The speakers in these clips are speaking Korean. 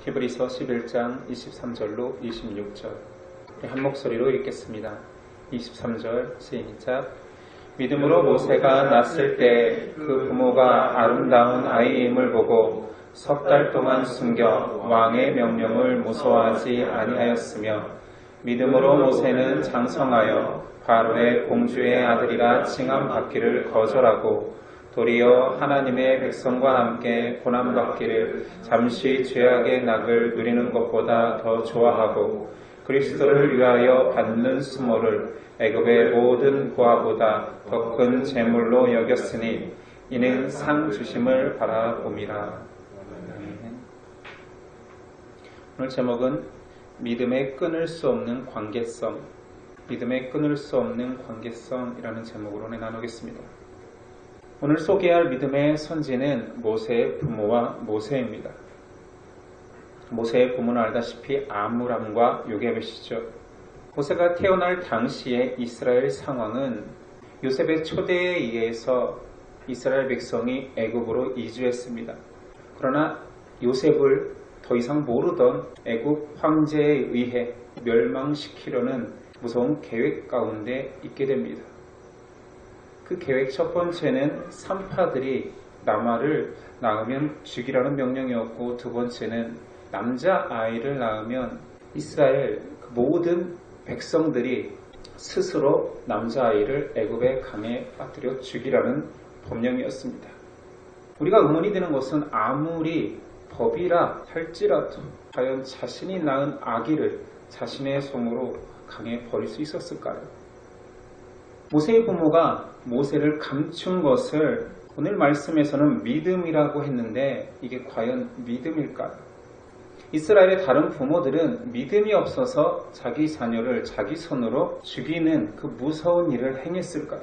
히브리서 11장 23절로 26절 한 목소리로 읽겠습니다. 23절 시작. 믿음으로 모세가 낳았을 때 그 부모가 아름다운 아이임을 보고 석 달 동안 숨겨 왕의 명령을 무서워하지 아니하였으며 믿음으로 모세는 장성하여 바로의 공주의 아들이라 칭함받기를 거절하고 도리어 하나님의 백성과 함께 고난받기를 잠시 죄악의 낙을 누리는 것보다 더 좋아하고 그리스도를 위하여 받는 수모를 애굽의 모든 부하보다 더 큰 재물로 여겼으니 이는 상 주심을 바라봄이라. 오늘 제목은 믿음에 끊을 수 없는 관계성, 믿음에 끊을 수 없는 관계성이라는 제목으로 나누겠습니다. 오늘 소개할 믿음의 선지는 모세의 부모와 모세입니다. 모세의 부모는 알다시피 아므람과 요게벳이죠. 모세가 태어날 당시의 이스라엘 상황은 요셉의 초대에 의해서 이스라엘 백성이 애굽으로 이주했습니다. 그러나 요셉을 더 이상 모르던 애굽 황제에 의해 멸망시키려는 무서운 계획 가운데 있게 됩니다. 그 계획 첫 번째는 산파들이 남아를 낳으면 죽이라는 명령이었고, 두 번째는 남자아이를 낳으면 이스라엘 모든 백성들이 스스로 남자아이를 애굽의 강에 빠뜨려 죽이라는 법령이었습니다. 우리가 의문이 드는 것은 아무리 법이라 할지라도 과연 자신이 낳은 아기를 자신의 손으로 강에 버릴 수 있었을까요? 모세의 부모가 모세를 감춘 것을 오늘 말씀에서는 믿음이라고 했는데 이게 과연 믿음일까요? 이스라엘의 다른 부모들은 믿음이 없어서 자기 자녀를 자기 손으로 죽이는 그 무서운 일을 행했을까요?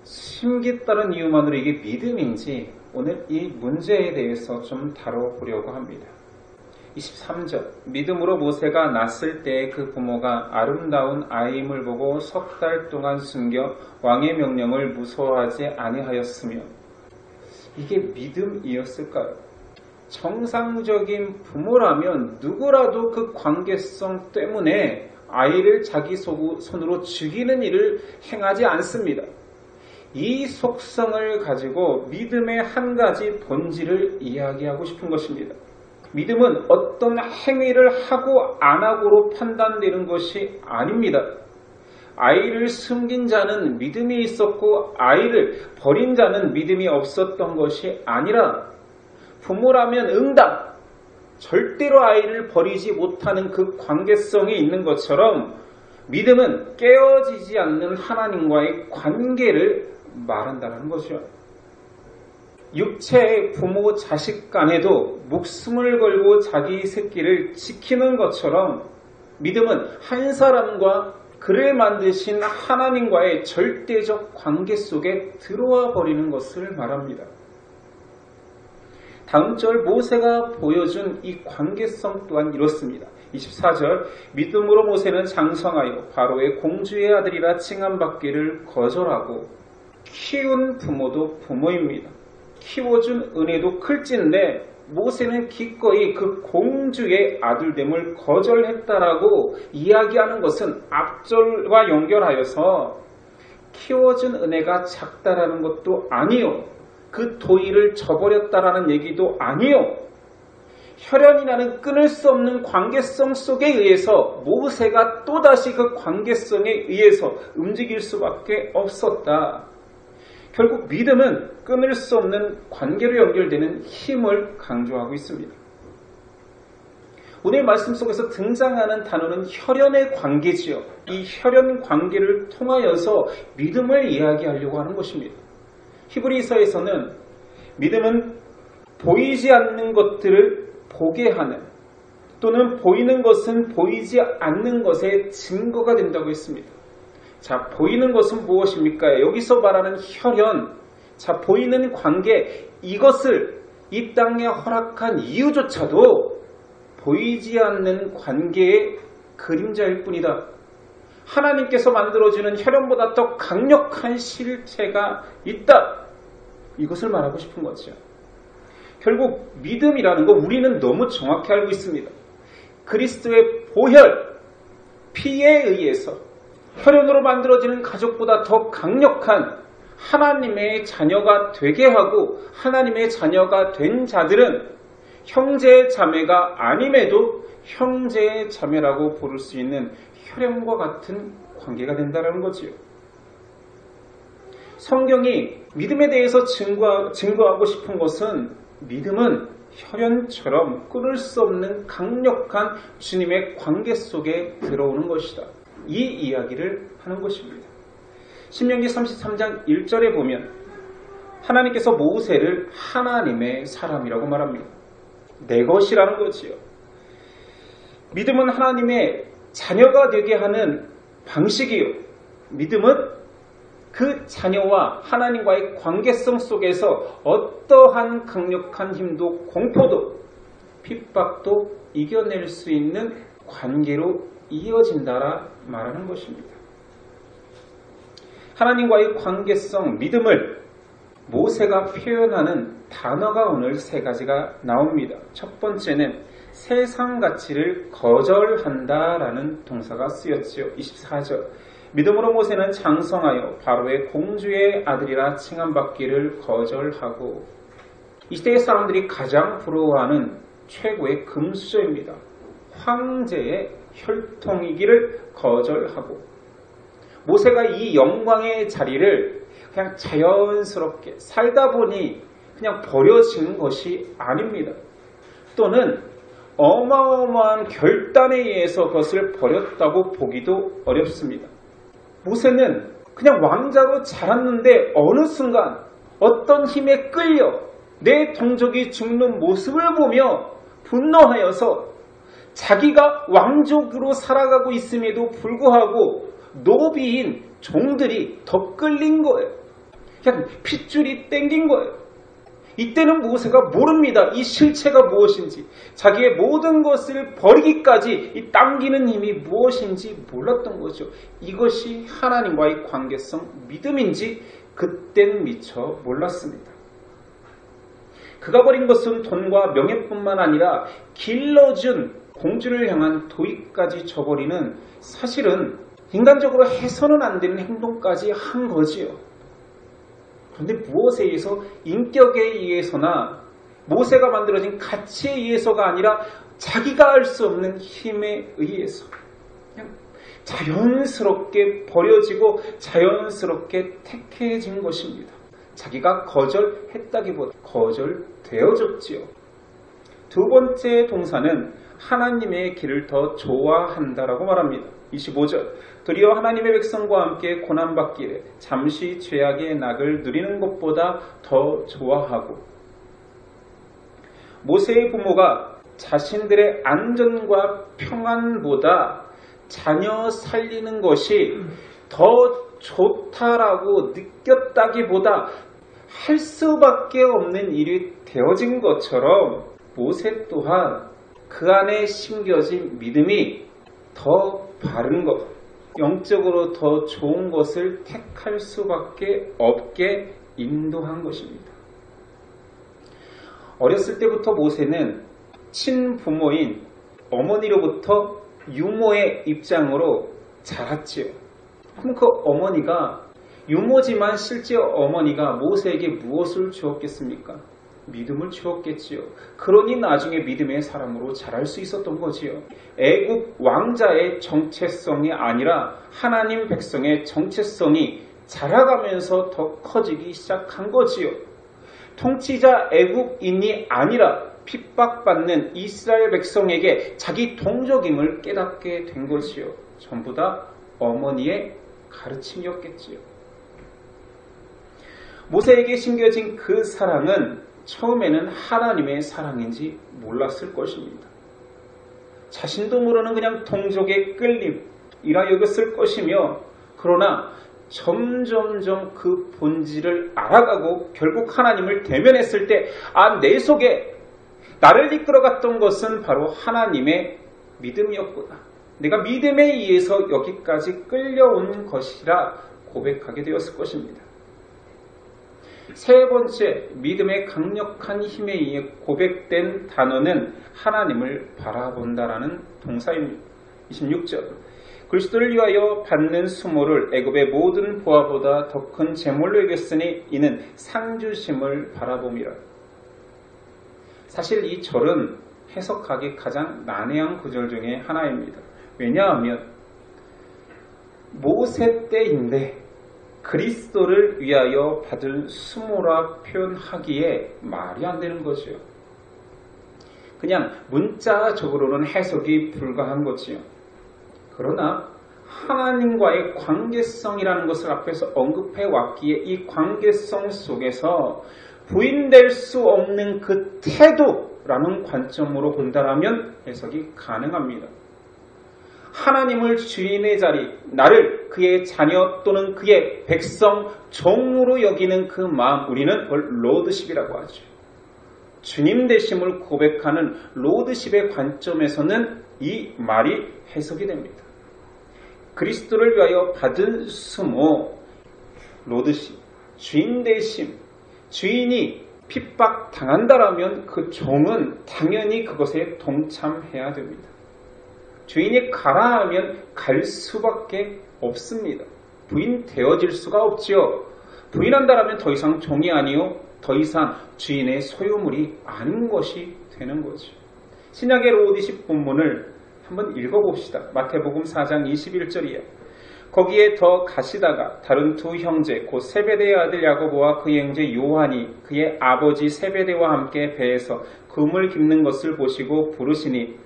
심기 따른 이유만으로 이게 믿음인지 오늘 이 문제에 대해서 좀 다뤄보려고 합니다. 23절 믿음으로 모세가 낳았을 때 그 부모가 아름다운 아이임을 보고 석 달 동안 숨겨 왕의 명령을 무서워하지 아니하였으며, 이게 믿음이었을까요? 정상적인 부모라면 누구라도 그 관계성 때문에 아이를 자기 손으로 죽이는 일을 행하지 않습니다. 이 속성을 가지고 믿음의 한 가지 본질을 이야기하고 싶은 것입니다. 믿음은 어떤 행위를 하고 안 하고로 판단되는 것이 아닙니다. 아이를 숨긴 자는 믿음이 있었고 아이를 버린 자는 믿음이 없었던 것이 아니라, 부모라면 응답, 절대로 아이를 버리지 못하는 그 관계성이 있는 것처럼 믿음은 깨어지지 않는 하나님과의 관계를 말한다는 것이죠. 육체의 부모 자식 간에도 목숨을 걸고 자기 새끼를 지키는 것처럼 믿음은 한 사람과 그를 만드신 하나님과의 절대적 관계 속에 들어와 버리는 것을 말합니다. 다음 절 모세가 보여준 이 관계성 또한 이렇습니다. 24절 믿음으로 모세는 장성하여 바로의 공주의 아들이라 칭함받기를 거절하고, 키운 부모도 부모입니다. 키워준 은혜도 클진데 모세는 기꺼이 그 공주의 아들됨을 거절했다라고 이야기하는 것은 앞절과 연결하여서 키워준 은혜가 작다라는 것도 아니요, 그 도의를 저버렸다라는 얘기도 아니요, 혈연이라는 끊을 수 없는 관계성 속에 의해서 모세가 또다시 그 관계성에 의해서 움직일 수밖에 없었다. 결국 믿음은 끊을 수 없는 관계로 연결되는 힘을 강조하고 있습니다. 오늘 말씀 속에서 등장하는 단어는 혈연의 관계지요. 이 혈연 관계를 통하여서 믿음을 이야기하려고 하는 것입니다. 히브리서에서는 믿음은 보이지 않는 것들을 보게 하는, 또는 보이는 것은 보이지 않는 것의 증거가 된다고 했습니다. 자, 보이는 것은 무엇입니까? 여기서 말하는 혈연, 자, 보이는 관계, 이것을 이 땅에 허락한 이유조차도 보이지 않는 관계의 그림자일 뿐이다. 하나님께서 만들어주는 혈연보다 더 강력한 실체가 있다. 이것을 말하고 싶은 거죠. 결국 믿음이라는 거 우리는 너무 정확히 알고 있습니다. 그리스도의 보혈, 피에 의해서 혈연으로 만들어지는 가족보다 더 강력한 하나님의 자녀가 되게 하고 하나님의 자녀가 된 자들은 형제 자매가 아님에도 형제 자매라고 부를 수 있는 혈연과 같은 관계가 된다는 거지요. 성경이 믿음에 대해서 증거하고 싶은 것은 믿음은 혈연처럼 끊을 수 없는 강력한 주님의 관계 속에 들어오는 것이다. 이 이야기를 하는 것입니다. 신명기 33장 1절에 보면 하나님께서 모세를 하나님의 사람이라고 말합니다. 내 것이라는 거지요. 믿음은 하나님의 자녀가 되게 하는 방식이요. 믿음은 그 자녀와 하나님과의 관계성 속에서 어떠한 강력한 힘도 공포도 핍박도 이겨낼 수 있는 관계로 이어진다라 말하는 것입니다. 하나님과의 관계성, 믿음을 모세가 표현하는 단어가 오늘 세 가지가 나옵니다. 첫 번째는 세상 가치를 거절한다라는 동사가 쓰였지요. 24절. 믿음으로 모세는 장성하여 바로의 공주의 아들이라 칭함받기를 거절하고, 이 시대의 사람들이 가장 부러워하는 최고의 금수저입니다. 황제의 혈통이기를 거절하고, 모세가 이 영광의 자리를 그냥 자연스럽게 살다 보니 그냥 버려진 것이 아닙니다. 또는 어마어마한 결단에 의해서 그것을 버렸다고 보기도 어렵습니다. 모세는 그냥 왕자로 자랐는데 어느 순간 어떤 힘에 끌려 내 동족이 죽는 모습을 보며 분노하여서 자기가 왕족으로 살아가고 있음에도 불구하고 노비인 종들이 더 끌린 거예요. 그냥 핏줄이 땡긴 거예요. 이때는 모세가 모릅니다. 이 실체가 무엇인지, 자기의 모든 것을 버리기까지 이 당기는 힘이 무엇인지 몰랐던 거죠. 이것이 하나님과의 관계성, 믿음인지 그때는 미처 몰랐습니다. 그가 버린 것은 돈과 명예뿐만 아니라 길러준 공주를 향한 도의까지 저버리는, 사실은 인간적으로 해서는 안 되는 행동까지 한 거지요. 그런데 무엇에 의해서? 인격에 의해서나 모세가 만들어진 가치에 의해서가 아니라 자기가 알 수 없는 힘에 의해서 그냥 자연스럽게 버려지고 자연스럽게 택해진 것입니다. 자기가 거절했다기보다 거절되어졌지요. 두 번째 동사는 하나님의 길을 더 좋아한다라고 말합니다. 25절. 도리어 하나님의 백성과 함께 고난받기를 잠시 죄악의 낙을 누리는 것보다 더 좋아하고, 모세의 부모가 자신들의 안전과 평안보다 자녀 살리는 것이 더 좋다라고 느꼈다기보다 할 수밖에 없는 일이 되어진 것처럼 모세 또한 그 안에 심겨진 믿음이 더 바른 것, 영적으로 더 좋은 것을 택할 수밖에 없게 인도한 것입니다. 어렸을 때부터 모세는 친부모인 어머니로부터 유모의 입장으로 자랐지요. 그럼 그 어머니가, 유모지만 실제 어머니가 모세에게 무엇을 주었겠습니까? 믿음을 주었겠지요. 그러니 나중에 믿음의 사람으로 자랄 수 있었던 거지요. 애국 왕자의 정체성이 아니라 하나님 백성의 정체성이 자라가면서 더 커지기 시작한 거지요. 통치자 애국인이 아니라 핍박받는 이스라엘 백성에게 자기 동족임을 깨닫게 된 것이요. 전부 다 어머니의 가르침이었겠지요. 모세에게 심겨진 그 사랑은 처음에는 하나님의 사랑인지 몰랐을 것입니다. 자신도 모르는 그냥 동족의 끌림이라 여겼을 것이며, 그러나 점점점 그 본질을 알아가고 결국 하나님을 대면했을 때, 아, 내 속에 나를 이끌어갔던 것은 바로 하나님의 믿음이었구나. 내가 믿음에 의해서 여기까지 끌려온 것이라 고백하게 되었을 것입니다. 세 번째, 믿음의 강력한 힘에 의해 고백된 단어는 하나님을 바라본다라는 동사입니다. 26절, 그리스도를 위하여 받는 수모를 애굽의 모든 보화보다 더 큰 재물로 여겼으니 이는 상주심을 바라봄이라. 사실 이 절은 해석하기 가장 난해한 구절 중에 하나입니다. 왜냐하면 모세 때인데 그리스도를 위하여 받을 수모라 표현하기에 말이 안 되는 거죠. 그냥 문자적으로는 해석이 불가한 거지요. 그러나 하나님과의 관계성이라는 것을 앞에서 언급해 왔기에 이 관계성 속에서 부인될 수 없는 그 태도라는 관점으로 본다라면 해석이 가능합니다. 하나님을 주인의 자리, 나를 그의 자녀 또는 그의 백성, 종으로 여기는 그 마음, 우리는 그걸 로드십이라고 하죠. 주님 되심을 고백하는 로드십의 관점에서는 이 말이 해석이 됩니다. 그리스도를 위하여 받은 수모, 로드십, 주인 되심, 주인이 핍박당한다라면 그 종은 당연히 그것에 동참해야 됩니다. 주인이 가라 하면 갈 수밖에 없습니다. 부인되어질 수가 없지요. 부인한다라면 더 이상 종이 아니요, 더 이상 주인의 소유물이 아닌 것이 되는 거죠. 신약의 로드십 본문을 한번 읽어봅시다. 마태복음 4장 21절이에요. 거기에 더 가시다가 다른 두 형제 곧 세베대의 아들 야고보와 그의 형제 요한이 그의 아버지 세베대와 함께 배에서 금을 깁는 것을 보시고 부르시니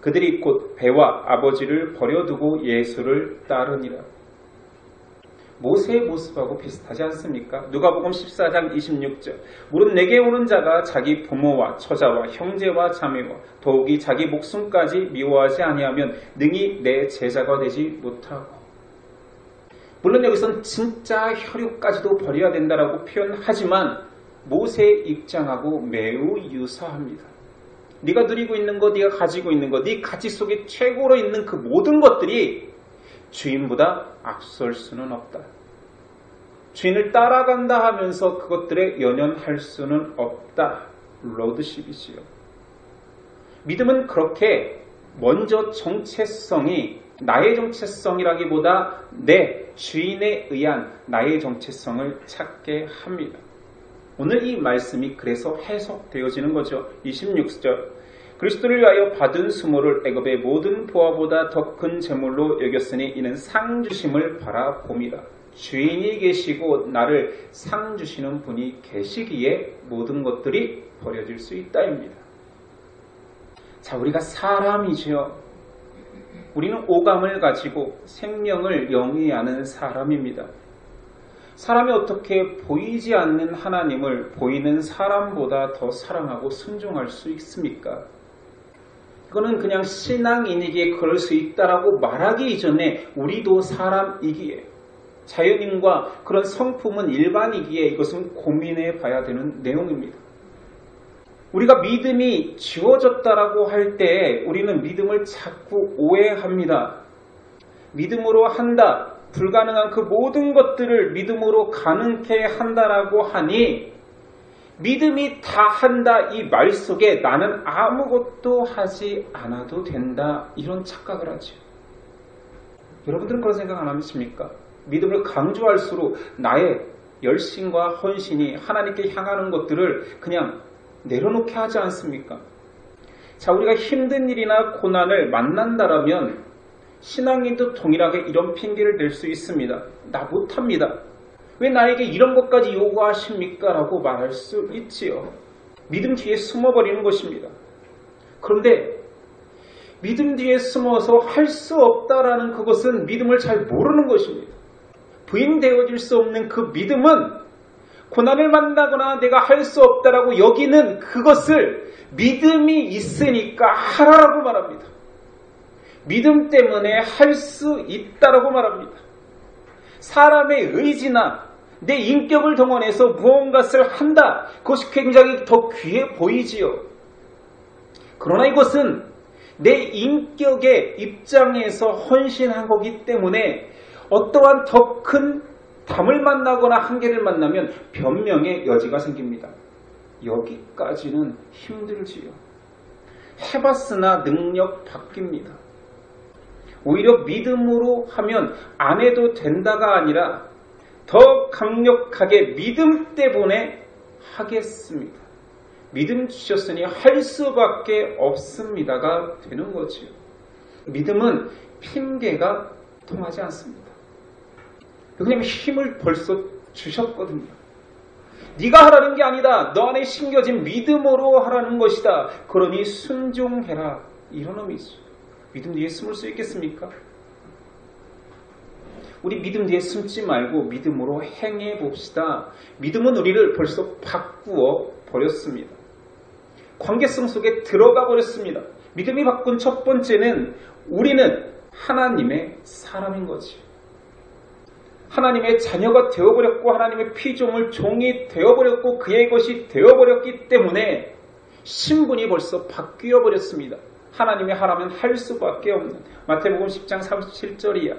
그들이 곧 배와 아버지를 버려두고 예수를 따르니라. 모세의 모습하고 비슷하지 않습니까? 누가복음 14장 26절, 무릇 내게 오는 자가 자기 부모와 처자와 형제와 자매와 더욱이 자기 목숨까지 미워하지 아니하면 능히 내 제자가 되지 못하고. 물론 여기선 진짜 혈육까지도 버려야 된다라고 표현하지만 모세의 입장하고 매우 유사합니다. 네가 누리고 있는 것, 네가 가지고 있는 것, 네 가치 속에 최고로 있는 그 모든 것들이 주인보다 앞설 수는 없다. 주인을 따라간다 하면서 그것들에 연연할 수는 없다. 로드십이지요. 믿음은 그렇게 먼저 정체성이 나의 정체성이라기보다 내 주인에 의한 나의 정체성을 찾게 합니다. 오늘 이 말씀이 그래서 해석되어지는 거죠. 26절, 그리스도를 위하여 받은 수모를 애굽의 모든 보화보다 더 큰 재물로 여겼으니 이는 상 주심을 바라봄이라. 주인이 계시고 나를 상 주시는 분이 계시기에 모든 것들이 버려질 수 있다입니다. 자, 우리가 사람이지요. 우리는 오감을 가지고 생명을 영위하는 사람입니다. 사람이 어떻게 보이지 않는 하나님을 보이는 사람보다 더 사랑하고 순종할 수 있습니까? 이거는 그냥 신앙인에게 그럴 수 있다라고 말하기 이전에 우리도 사람이기에, 자연인과 그런 성품은 일반이기에 이것은 고민해 봐야 되는 내용입니다. 우리가 믿음이 지워졌다라고 할 때 우리는 믿음을 자꾸 오해합니다. 믿음으로 한다, 불가능한 그 모든 것들을 믿음으로 가능케 한다라고 하니 믿음이 다 한다 이 말 속에 나는 아무것도 하지 않아도 된다 이런 착각을 하죠. 여러분들은 그런 생각 안 하십니까? 믿음을 강조할수록 나의 열심과 헌신이 하나님께 향하는 것들을 그냥 내려놓게 하지 않습니까? 자, 우리가 힘든 일이나 고난을 만난다라면 신앙인도 동일하게 이런 핑계를 댈 수 있습니다. 나 못합니다. 왜 나에게 이런 것까지 요구하십니까? 라고 말할 수 있지요. 믿음 뒤에 숨어버리는 것입니다. 그런데 믿음 뒤에 숨어서 할 수 없다라는 그것은 믿음을 잘 모르는 것입니다. 부인되어질 수 없는 그 믿음은 고난을 만나거나 내가 할 수 없다라고 여기는 그것을 믿음이 있으니까 하라라고 말합니다. 믿음 때문에 할 수 있다라고 말합니다. 사람의 의지나 내 인격을 동원해서 무언가를 한다. 그것이 굉장히 더 귀해 보이지요. 그러나 이것은 내 인격의 입장에서 헌신한 거기 때문에 어떠한 더 큰 담을 만나거나 한계를 만나면 변명의 여지가 생깁니다. 여기까지는 힘들지요. 해봤으나 능력 바뀝니다. 오히려 믿음으로 하면 안 해도 된다가 아니라 더 강력하게 믿음 때문에 하겠습니다. 믿음 주셨으니 할 수밖에 없습니다가 되는 거지요. 믿음은 핑계가 통하지 않습니다. 왜냐하면 힘을 벌써 주셨거든요. 네가 하라는 게 아니다. 너 안에 심겨진 믿음으로 하라는 것이다. 그러니 순종해라. 이런 의미죠. 믿음 뒤에 숨을 수 있겠습니까? 우리 믿음 뒤에 숨지 말고 믿음으로 행해 봅시다. 믿음은 우리를 벌써 바꾸어 버렸습니다. 관계성 속에 들어가 버렸습니다. 믿음이 바꾼 첫 번째는 우리는 하나님의 사람인 거지. 하나님의 자녀가 되어버렸고 하나님의 피조물 종이 되어버렸고 그의 것이 되어버렸기 때문에 신분이 벌써 바뀌어 버렸습니다. 하나님이 하라면 할 수밖에 없는 마태복음 10장 37절이야.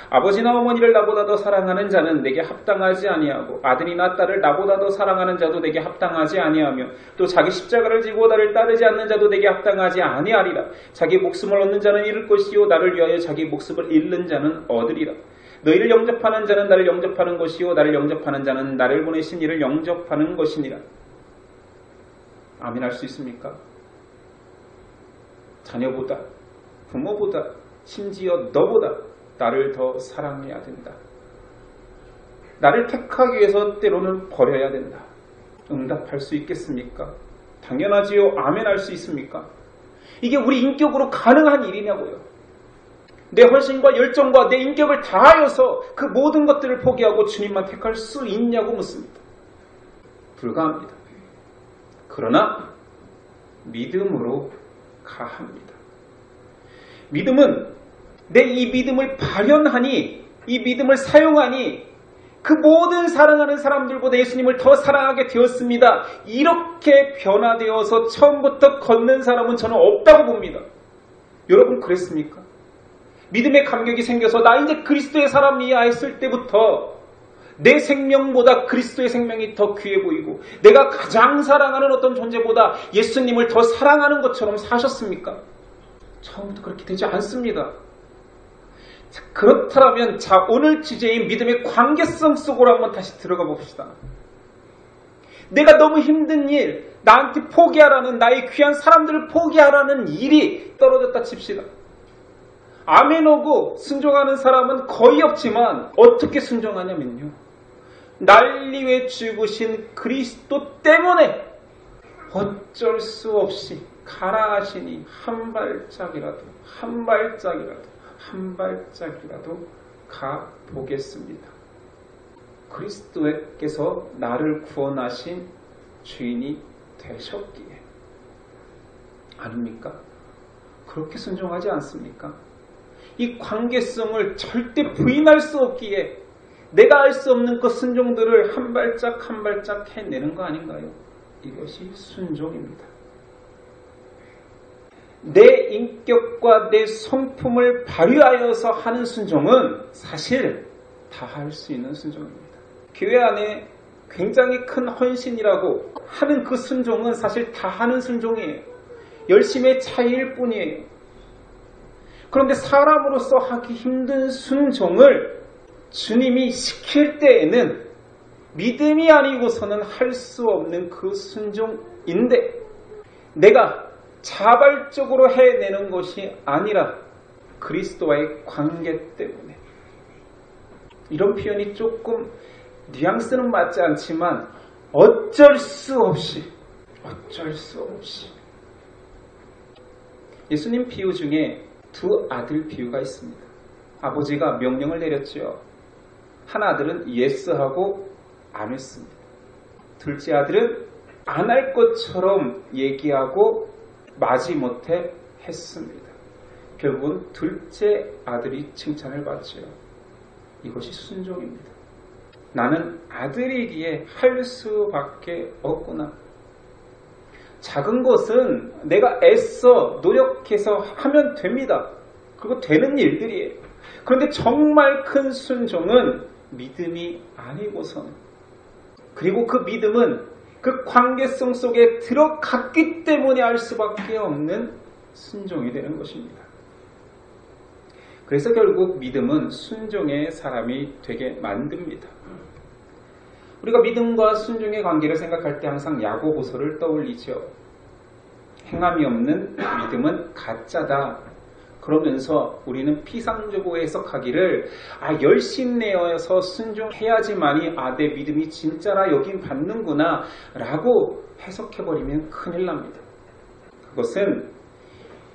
아버지나 어머니를 나보다 더 사랑하는 자는 내게 합당하지 아니하고 아들이나 딸을 나보다 더 사랑하는 자도 내게 합당하지 아니하며 또 자기 십자가를 지고 나를 따르지 않는 자도 내게 합당하지 아니하리라. 자기 목숨을 얻는 자는 잃을 것이요 나를 위하여 자기 목숨을 잃는 자는 얻으리라. 너희를 영접하는 자는 나를 영접하는 것이요 나를 영접하는 자는 나를 보내신 이를 영접하는 것이니라. 아멘 할 수 있습니까? 자녀보다 부모보다 심지어 너보다 나를 더 사랑해야 된다. 나를 택하기 위해서 때로는 버려야 된다. 응답할 수 있겠습니까? 당연하지요. 아멘 할 수 있습니까? 이게 우리 인격으로 가능한 일이냐고요. 내 헌신과 열정과 내 인격을 다하여서 그 모든 것들을 포기하고 주님만 택할 수 있냐고 묻습니다. 불가합니다. 그러나 믿음으로 가합니다. 믿음은 내 이 믿음을 발현하니 이 믿음을 사용하니 그 모든 사랑하는 사람들보다 예수님을 더 사랑하게 되었습니다. 이렇게 변화되어서 처음부터 걷는 사람은 저는 없다고 봅니다. 여러분 그랬습니까? 믿음의 감격이 생겨서 나 이제 그리스도의 사람이야 했을 때부터 내 생명보다 그리스도의 생명이 더 귀해 보이고 내가 가장 사랑하는 어떤 존재보다 예수님을 더 사랑하는 것처럼 사셨습니까? 처음부터 그렇게 되지 않습니다. 자, 그렇다면 오늘 주제인 믿음의 관계성 속으로 한번 다시 들어가 봅시다. 내가 너무 힘든 일, 나한테 포기하라는 나의 귀한 사람들을 포기하라는 일이 떨어졌다 칩시다. 아멘 오고 순종하는 사람은 거의 없지만 어떻게 순종하냐면요. 날 위해 죽으신 그리스도 때문에 어쩔 수 없이 가라 하시니 한 발짝이라도 가보겠습니다. 그리스도께서 나를 구원하신 주인이 되셨기에. 아닙니까? 그렇게 순종하지 않습니까? 이 관계성을 절대 부인할 수 없기에 내가 알 수 없는 그 순종들을 한 발짝 해내는 거 아닌가요? 이것이 순종입니다. 내 인격과 내 성품을 발휘하여서 하는 순종은 사실 다 할 수 있는 순종입니다. 교회 안에 굉장히 큰 헌신이라고 하는 그 순종은 사실 다 하는 순종이에요. 열심의 차이일 뿐이에요. 그런데 사람으로서 하기 힘든 순종을 주님이 시킬 때에는 믿음이 아니고서는 할 수 없는 그 순종인데 내가 자발적으로 해내는 것이 아니라 그리스도와의 관계 때문에. 이런 표현이 조금 뉘앙스는 맞지 않지만 어쩔 수 없이 예수님 비유 중에 두 아들 비유가 있습니다. 아버지가 명령을 내렸죠. 한 아들은 예스하고 안 했습니다. 둘째 아들은 안 할 것처럼 얘기하고 마지못해 했습니다. 결국은 둘째 아들이 칭찬을 받죠. 이것이 순종입니다. 나는 아들이기에 할 수밖에 없구나. 작은 것은 내가 애써 노력해서 하면 됩니다. 그리고 되는 일들이에요. 그런데 정말 큰 순종은 믿음이 아니고서는, 그리고 그 믿음은 그 관계성 속에 들어갔기 때문에 알 수밖에 없는 순종이 되는 것입니다. 그래서 결국 믿음은 순종의 사람이 되게 만듭니다. 우리가 믿음과 순종의 관계를 생각할 때 항상 야고보서를 떠올리죠. 행함이 없는 믿음은 가짜다. 그러면서 우리는 피상적으로 해석하기를 열심 내어서 순종해야지만이 내 믿음이 진짜라 여긴 받는구나 라고 해석해버리면 큰일 납니다. 그것은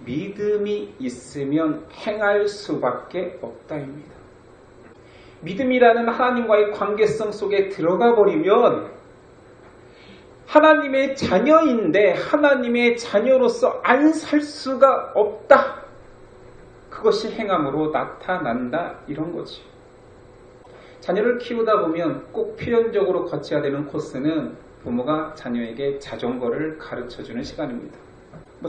믿음이 있으면 행할 수밖에 없다입니다. 믿음이라는 하나님과의 관계성 속에 들어가 버리면 하나님의 자녀인데 하나님의 자녀로서 안 살 수가 없다. 그것이 행함으로 나타난다 이런 거지. 자녀를 키우다 보면 꼭 필연적으로 거쳐야 되는 코스는 부모가 자녀에게 자전거를 가르쳐주는 시간입니다.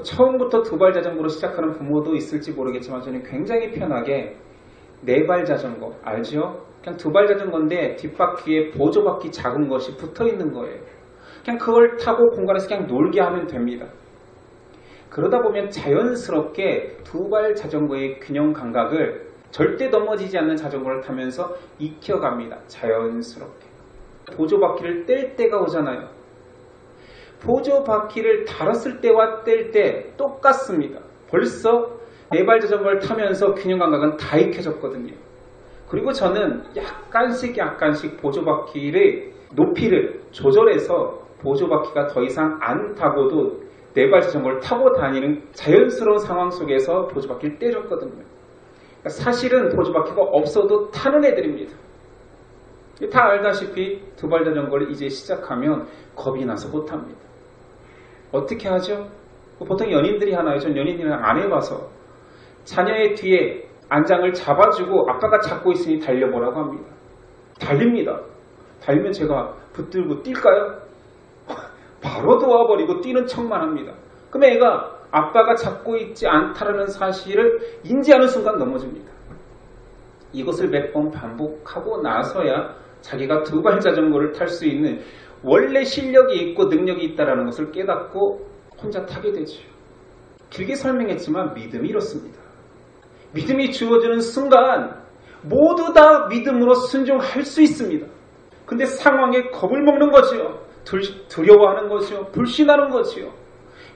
처음부터 두발 자전거로 시작하는 부모도 있을지 모르겠지만 저는 굉장히 편하게 4발 자전거 알죠? 그냥 2발 자전거인데 뒷바퀴에 보조바퀴 작은 것이 붙어있는 거예요. 그냥 그걸 타고 공간에서 그냥 놀게 하면 됩니다. 그러다 보면 자연스럽게 2발 자전거의 균형 감각을 절대 넘어지지 않는 자전거를 타면서 익혀갑니다. 자연스럽게. 보조바퀴를 뗄 때가 오잖아요. 보조바퀴를 달았을 때와 뗄 때 똑같습니다. 벌써 4발 자전거를 타면서 균형 감각은 다 익혀졌거든요. 그리고 저는 약간씩 보조바퀴의 높이를 조절해서 보조바퀴가 더 이상 안 타고도 4발 자전거를 타고 다니는 자연스러운 상황 속에서 보조바퀴를 떼줬거든요. 사실은 보조바퀴가 없어도 타는 애들입니다. 다 알다시피 2발 자전거를 이제 시작하면 겁이 나서 못합니다. 어떻게 하죠? 보통 연인들이 하나요. 전 연인이랑 안 해봐서 자녀의 뒤에 안장을 잡아주고 아빠가 잡고 있으니 달려보라고 합니다. 달립니다. 달리면 제가 붙들고 뛸까요? 바로 도와버리고 뛰는 척만 합니다. 그럼 애가 아빠가 잡고 있지 않다라는 사실을 인지하는 순간 넘어집니다. 이것을 몇 번 반복하고 나서야 자기가 2발 자전거를 탈 수 있는 원래 실력이 있고 능력이 있다는 것을 깨닫고 혼자 타게 되죠. 길게 설명했지만 믿음이 이렇습니다. 믿음이 주어지는 순간 모두 다 믿음으로 순종할 수 있습니다. 근데 상황에 겁을 먹는 거지요. 두려워하는 거지요. 불신하는 거지요.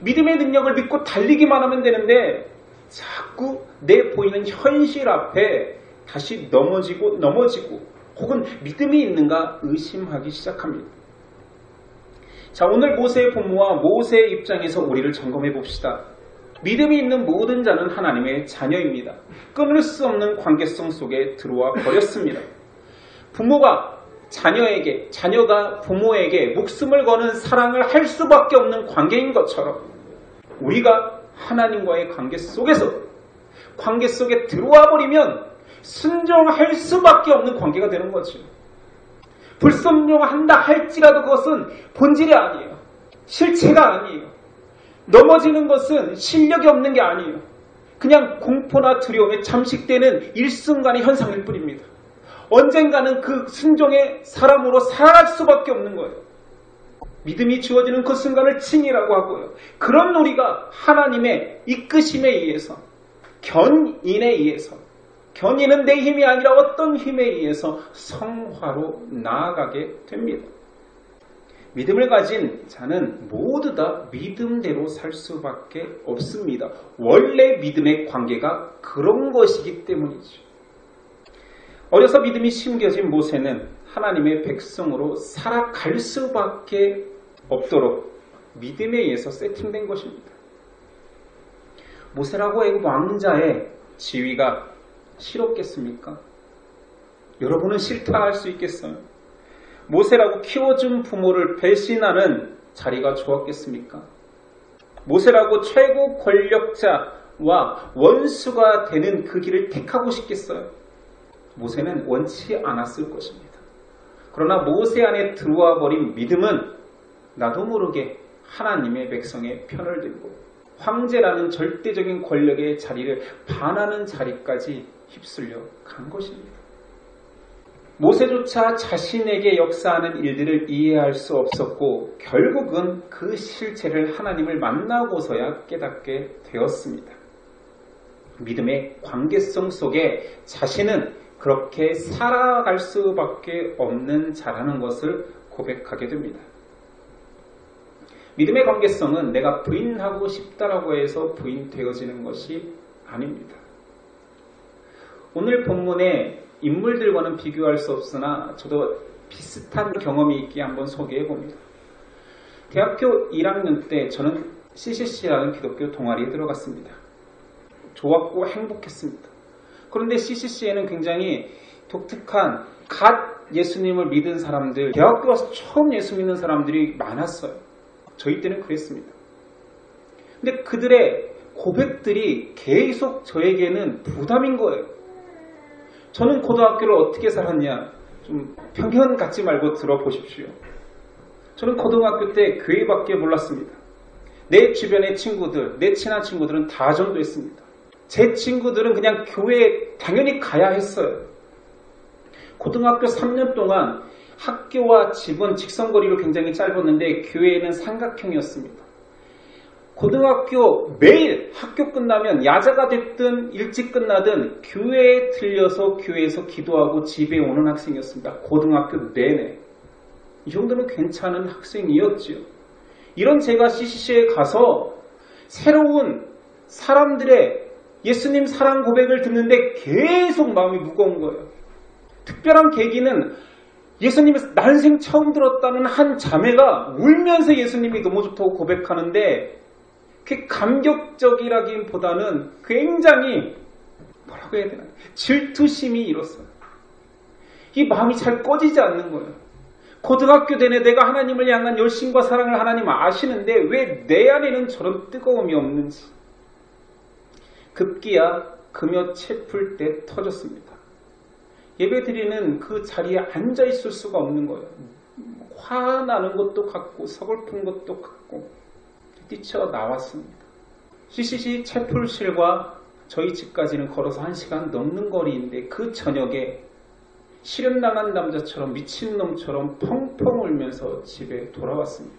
믿음의 능력을 믿고 달리기만 하면 되는데 자꾸 내 보이는 현실 앞에 다시 넘어지고 혹은 믿음이 있는가 의심하기 시작합니다. 자, 오늘 모세의 본모와 모세의 입장에서 우리를 점검해 봅시다. 믿음이 있는 모든 자는 하나님의 자녀입니다. 끊을 수 없는 관계성 속에 들어와 버렸습니다. 부모가 자녀에게, 자녀가 부모에게 목숨을 거는 사랑을 할 수밖에 없는 관계인 것처럼 우리가 하나님과의 관계 속에 들어와 버리면 순종할 수밖에 없는 관계가 되는 거죠. 불순종한다 할지라도 그것은 본질이 아니에요. 실체가 아니에요. 넘어지는 것은 실력이 없는 게 아니에요. 그냥 공포나 두려움에 잠식되는 일순간의 현상일 뿐입니다. 언젠가는 그 순종의 사람으로 살아갈 수밖에 없는 거예요. 믿음이 주어지는 그 순간을 칭이라고 하고요. 그런 우리가 하나님의 이끄심에 의해서 견인에 의해서 견인은 내 힘이 아니라 어떤 힘에 의해서 성화로 나아가게 됩니다. 믿음을 가진 자는 모두 다 믿음대로 살 수밖에 없습니다. 원래 믿음의 관계가 그런 것이기 때문이죠. 어려서 믿음이 심겨진 모세는 하나님의 백성으로 살아갈 수밖에 없도록 믿음에 의해서 세팅된 것입니다. 모세라고 애굽 왕자의 지위가 싫었겠습니까? 여러분은 싫다 할 수 있겠어요? 모세라고 키워준 부모를 배신하는 자리가 좋았겠습니까? 모세라고 최고 권력자와 원수가 되는 그 길을 택하고 싶겠어요? 모세는 원치 않았을 것입니다. 그러나 모세 안에 들어와 버린 믿음은 나도 모르게 하나님의 백성의 편을 들고 황제라는 절대적인 권력의 자리를 반하는 자리까지 휩쓸려 간 것입니다. 모세조차 자신에게 역사하는 일들을 이해할 수 없었고 결국은 그 실체를 하나님을 만나고서야 깨닫게 되었습니다. 믿음의 관계성 속에 자신은 그렇게 살아갈 수밖에 없는 자라는 것을 고백하게 됩니다. 믿음의 관계성은 내가 부인하고 싶다라고 해서 부인되어지는 것이 아닙니다. 오늘 본문의 인물들과는 비교할 수 없으나 저도 비슷한 경험이 있기에 한번 소개해 봅니다. 대학교 1학년 때 저는 CCC라는 기독교 동아리에 들어갔습니다. 좋았고 행복했습니다. 그런데 CCC에는 굉장히 독특한 갓 예수님을 믿은 사람들, 대학교 와서 처음 예수 믿는 사람들이 많았어요. 저희 때는 그랬습니다. 근데 그들의 고백들이 계속 저에게는 부담인 거예요. 저는 고등학교를 어떻게 살았냐? 좀 편견 갖지 말고 들어보십시오. 저는 고등학교 때 교회밖에 몰랐습니다. 내 주변의 친구들, 내 친한 친구들은 다 전도했습니다. 제 친구들은 그냥 교회에 당연히 가야 했어요. 고등학교 3년 동안 학교와 집은 직선거리로 굉장히 짧았는데 교회는 삼각형이었습니다. 고등학교 매일 학교 끝나면 야자가 됐든 일찍 끝나든 교회에 들려서 교회에서 기도하고 집에 오는 학생이었습니다. 고등학교 내내. 이 정도면 괜찮은 학생이었지요. 이런 제가 CCC에 가서 새로운 사람들의 예수님 사랑 고백을 듣는데 계속 마음이 무거운 거예요. 특별한 계기는 예수님을 난생 처음 들었다는 한 자매가 울면서 예수님이 너무 좋다고 고백하는데 그게 감격적이라기보다는 굉장히 뭐라고 해야 되나 질투심이 일었어요. 이 마음이 잘 꺼지지 않는 거예요. 고등학교 내내 내가 하나님을 향한 열심과 사랑을 하나님 아시는데 왜 내 안에는 저런 뜨거움이 없는지. 급기야 금요 채풀 때 터졌습니다. 예배드리는 그 자리에 앉아있을 수가 없는 거예요. 화나는 것도 같고 서글픈 것도 같고 뛰쳐나왔습니다. CCC 채풀실과 저희 집까지는 걸어서 1시간 넘는 거리인데 그 저녁에 실현당한 남자처럼 미친놈처럼 펑펑 울면서 집에 돌아왔습니다.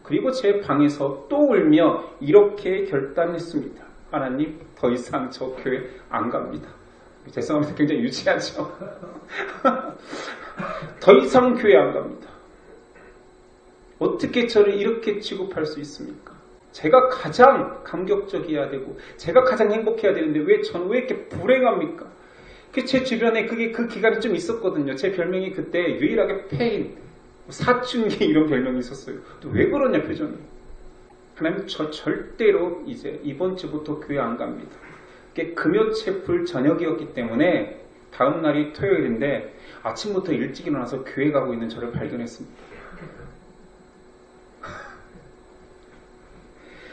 그리고 제 방에서 또 울며 이렇게 결단했습니다. 하나님, 더 이상 저 교회 안 갑니다. 죄송합니다. 굉장히 유치하죠. 더 이상 교회 안 갑니다. 어떻게 저를 이렇게 취급할 수 있습니까? 제가 가장 감격적이어야 되고 제가 가장 행복해야 되는데 저는 왜 이렇게 불행합니까? 제 주변에 그 기간이 좀 있었거든요. 제 별명이 그때 유일하게 페인, 사춘기 이런 별명이 있었어요. 또 왜 그러냐 표정이. 하나님 저 절대로 이제 이번 주부터 교회 안 갑니다. 그게 금요 채풀 저녁이었기 때문에 다음 날이 토요일인데 아침부터 일찍 일어나서 교회 가고 있는 저를 발견했습니다.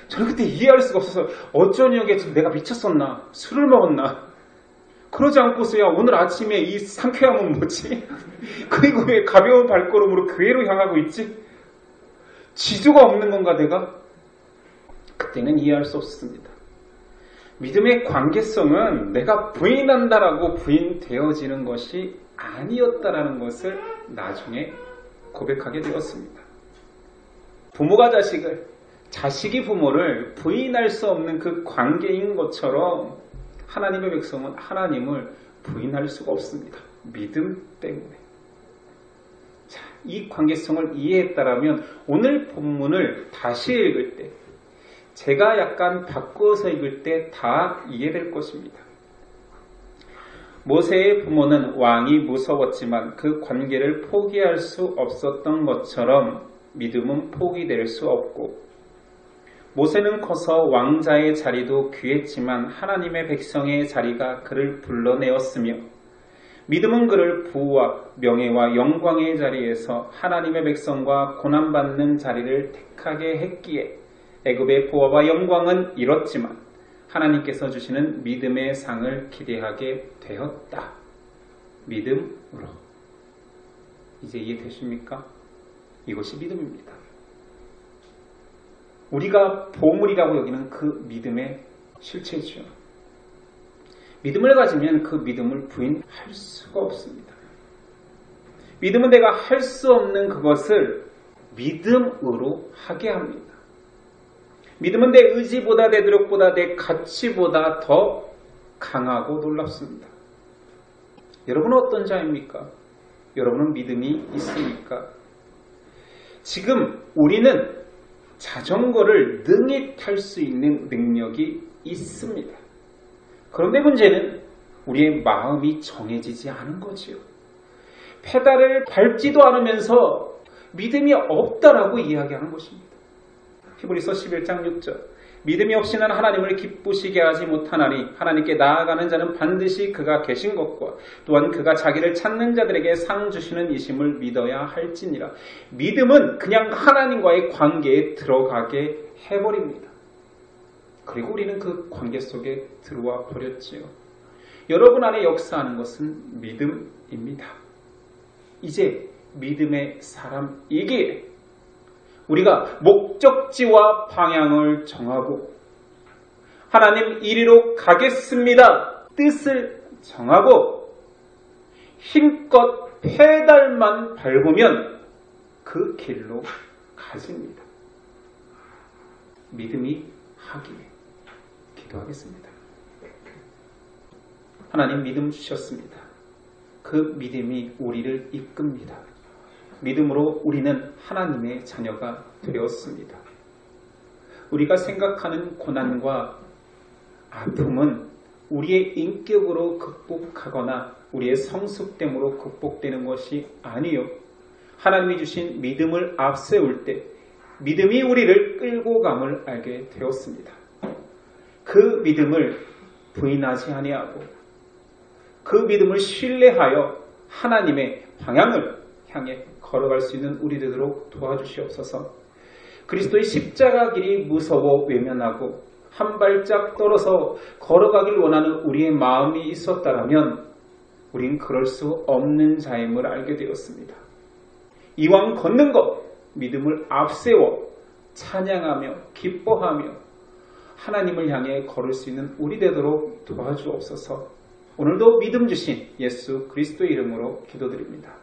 저는 그때 이해할 수가 없어서 어쩌냐게 내가 미쳤었나? 술을 먹었나? 그러지 않고서야 오늘 아침에 이 상쾌함은 뭐지? 그리고 왜 가벼운 발걸음으로 교회로 향하고 있지? 지조가 없는 건가 내가? 그때는 이해할 수 없습니다. 믿음의 관계성은 내가 부인한다라고 부인되어지는 것이 아니었다라는 것을 나중에 고백하게 되었습니다. 부모가 자식을, 자식이 부모를 부인할 수 없는 그 관계인 것처럼 하나님의 백성은 하나님을 부인할 수가 없습니다. 믿음 때문에. 자, 이 관계성을 이해했다라면 오늘 본문을 다시 읽을 때 제가 약간 바꾸어서 읽을 때 다 이해될 것입니다. 모세의 부모는 왕이 무서웠지만 그 관계를 포기할 수 없었던 것처럼 믿음은 포기될 수 없고 모세는 커서 왕자의 자리도 귀했지만 하나님의 백성의 자리가 그를 불러내었으며 믿음은 그를 부와 명예와 영광의 자리에서 하나님의 백성과 고난받는 자리를 택하게 했기에 애굽의 부와 영광은 잃었지만 하나님께서 주시는 믿음의 상을 기대하게 되었다. 믿음으로. 이제 이해되십니까? 이것이 믿음입니다. 우리가 보물이라고 여기는 그 믿음의 실체죠. 믿음을 가지면 그 믿음을 부인할 수가 없습니다. 믿음은 내가 할 수 없는 그것을 믿음으로 하게 합니다. 믿음은 내 의지보다 내 노력보다 내 가치보다 더 강하고 놀랍습니다. 여러분은 어떤 자입니까? 여러분은 믿음이 있습니까? 지금 우리는 자전거를 능히 탈 수 있는 능력이 있습니다. 그런데 문제는 우리의 마음이 정해지지 않은 거지요. 페달을 밟지도 않으면서 믿음이 없다라고 이야기하는 것입니다. 히브리서 11장 6절 믿음이 없이는 하나님을 기쁘시게 하지 못하나니 하나님께 나아가는 자는 반드시 그가 계신 것과 또한 그가 자기를 찾는 자들에게 상 주시는 이심을 믿어야 할지니라. 믿음은 그냥 하나님과의 관계에 들어가게 해버립니다. 그리고 우리는 그 관계 속에 들어와 버렸지요. 여러분 안에 역사하는 것은 믿음입니다. 이제 믿음의 사람이기에 우리가 목적지와 방향을 정하고 하나님 이리로 가겠습니다. 뜻을 정하고 힘껏 페달만 밟으면 그 길로 가집니다. 믿음이 하기에 기도하겠습니다. 하나님 믿음 주셨습니다. 그 믿음이 우리를 이끕니다. 믿음으로 우리는 하나님의 자녀가 되었습니다. 우리가 생각하는 고난과 아픔은 우리의 인격으로 극복하거나 우리의 성숙됨으로 극복되는 것이 아니요. 하나님이 주신 믿음을 앞세울 때 믿음이 우리를 끌고 감을 알게 되었습니다. 그 믿음을 부인하지 아니하고 그 믿음을 신뢰하여 하나님의 방향을 향해 걸어갈 수 있는 우리 되도록 도와주시옵소서. 그리스도의 십자가 길이 무서워 외면하고 한 발짝 떨어서 걸어가길 원하는 우리의 마음이 있었다면 우린 그럴 수 없는 자임을 알게 되었습니다. 이왕 걷는 것 믿음을 앞세워 찬양하며 기뻐하며 하나님을 향해 걸을 수 있는 우리 되도록 도와주옵소서. 오늘도 믿음 주신 예수 그리스도의 이름으로 기도드립니다.